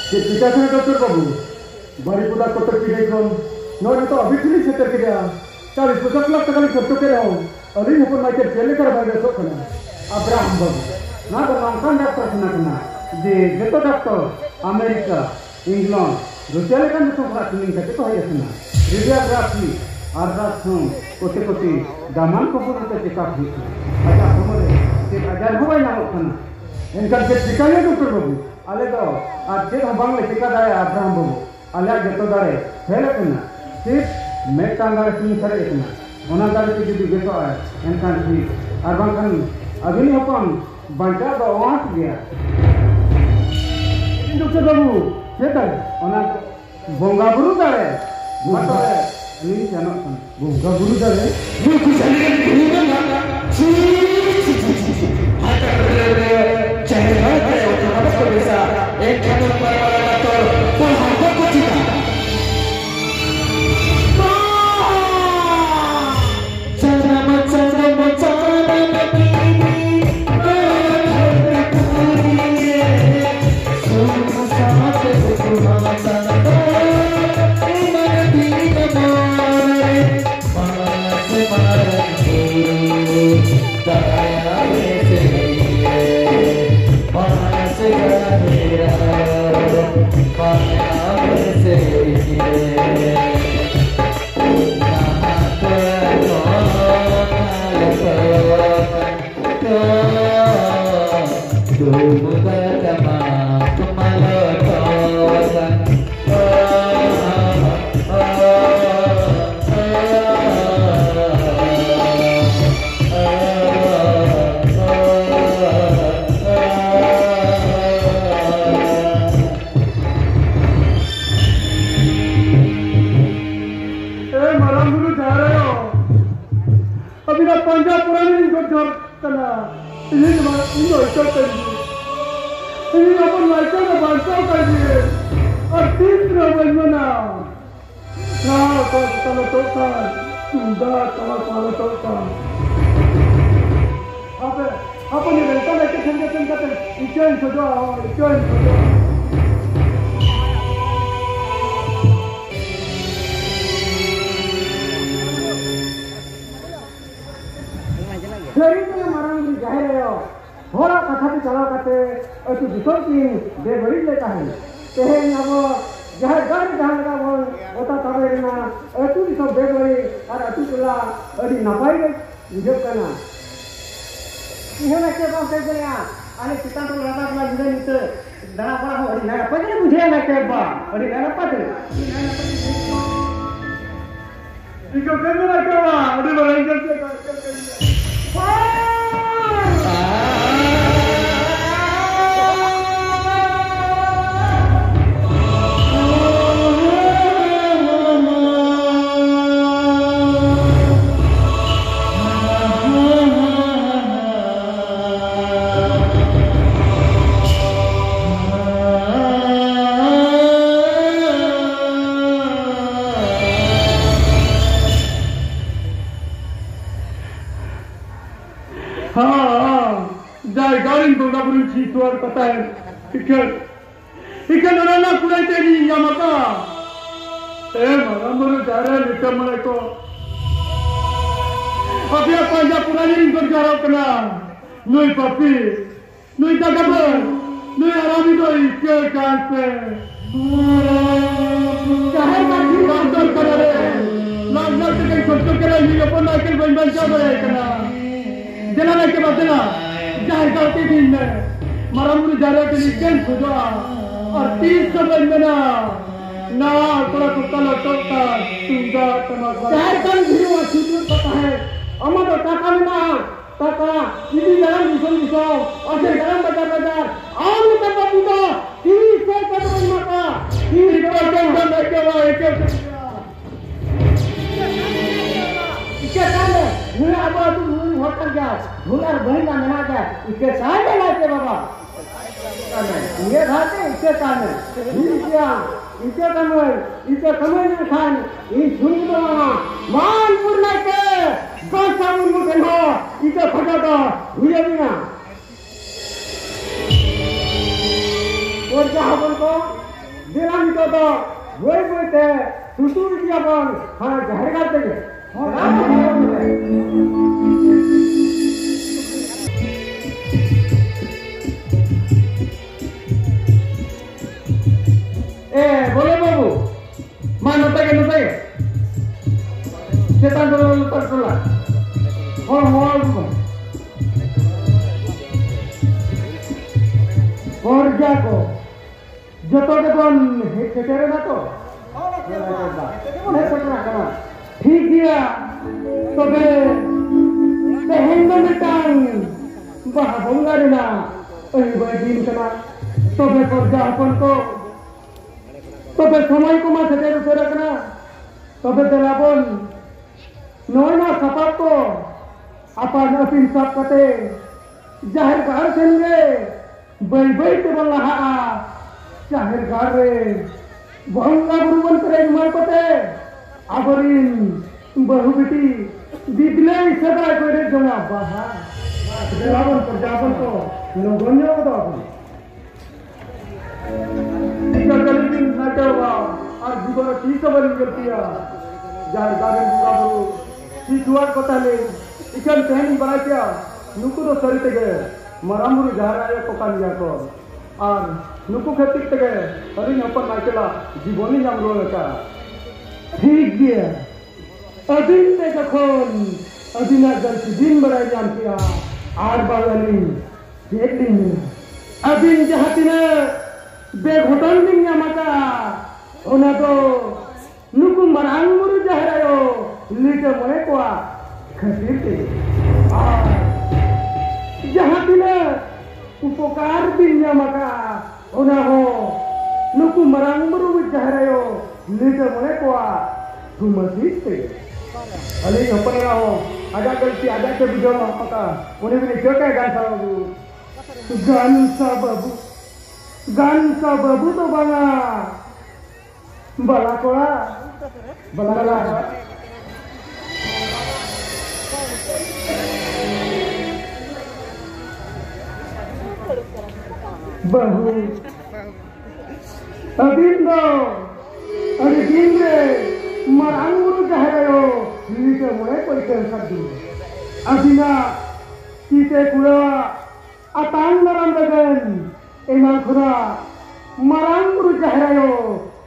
Kita dokter babu, bari puda kotor kiri kon, nor itu abisili seter kiri, 40-50 kali kotor kiri hau, alih pun macam jeli kar bagi sok kena. Abraham babu, na berlangkan dokter kena, di jatuh dokter Amerika, England, Rusia lekan itu kelas ini kita tu hari kena. Radiography, arrasum, kote-kote, daman kopur itu cekap itu. Ajar humor, ajar humor yang kena. Enkan cekiknya dokter babu. आले तो आज jet हम बांग्ले चिका दाए Abraham बाबू आले आज जेतो दाए हेले कना सिर्फ मेटांग दाए सिंह सरे कना ओना दाए की जुदी बेतो आए एनकान थी और बांकन अभी अपन बंटा दो वाट गया डॉक्टर बाबू सेटा ओना बोंगा बुरु दाए मतो है नी जानो बोंगा बुरु दाए वो कुछ नहीं ना ची चेहरा bisa ekor parator pohon kucing Dela nito to boy boy te tutur dia bon ha jahar gar tege boleh babu mana nota setan dulu tertular hol kerja ko joto dekon hetere na to ठीक दिया तबे तेहेंदो मिटांग बाहा भंगा देना ओई bye दिन कना तबे करजा अपन को तबे समय को मा सेटेर उतर कना तबे देलाबन नय ना सपाप को अपन अपिन सब कते जाहिर गार सेनगे बाय बाय ते बल्लाहा जाहिर गार रे भंगा बुरुवन करे मार कते आबरिन बहु बेटी दिदले सदा करे जमा बाहा देलाबन प्रजापन को लोगन्य बता इकललिन नाटवा और जीवन की सबल करतिया जार गागन बुगाबु की दुआर कताले इकन तेहन बनातिया नुकु तो सरिते गे मरामुरु जहाराय को कानिया को और नुकु खतिक तगे हरिन अपन नाचला जीवनी नाम रोलका ठीक गया अदिन ते कखन अदिना जल दिन बड़ाई जाम किया आर बागली देखलिन अदिन जहातिना बेघटन दिन माता ओना तो नुकु मरांग मुरु जहरायो लीटे मने कोआ खतिर ते जहातिना उपकार दिन माता ओना हो नुकु मरांग मुरु जहरायो लीटे मने कोआ तुमसिते अली अपन रहो आजा गलती आजा के बुझो पका उन्हें भी जो क्या गान सा बाबू तो बना बला कोड़ा बला बहु अबिंदो अरे दिन रे मरांगुरु जहरायो लीटे मोए कोई टेंशन दी अबिना कीते कुड़ा अतांग नरम लगन एना खुरा मरांगुरु जहरायो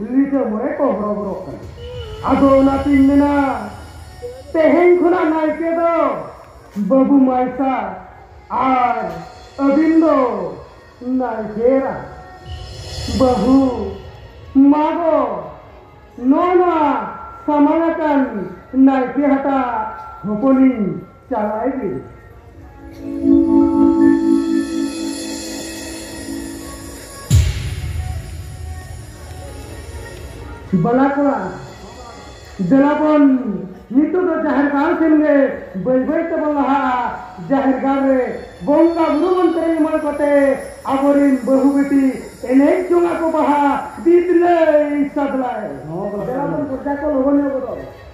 लीटे मोए को बरोबरो कर आदो ना तिन्ना तेहें खुरा नाइके दो बाबू माइसा आर अबिंदो नाइकेरा बहु मागो नोना समानकन नाइके हटा होपोली चलाएगी बलाकोड़ा जलापन नितो तो जाहिर गार सेनगे बैबै तो बल्लाहा जाहिर गार रे बोंगा बुरुवन करे मन कते आबरिन बहु बेटी एने जोंगा को बहा दिदले सदलाय जलापन प्रजा को लोगन ने बोलो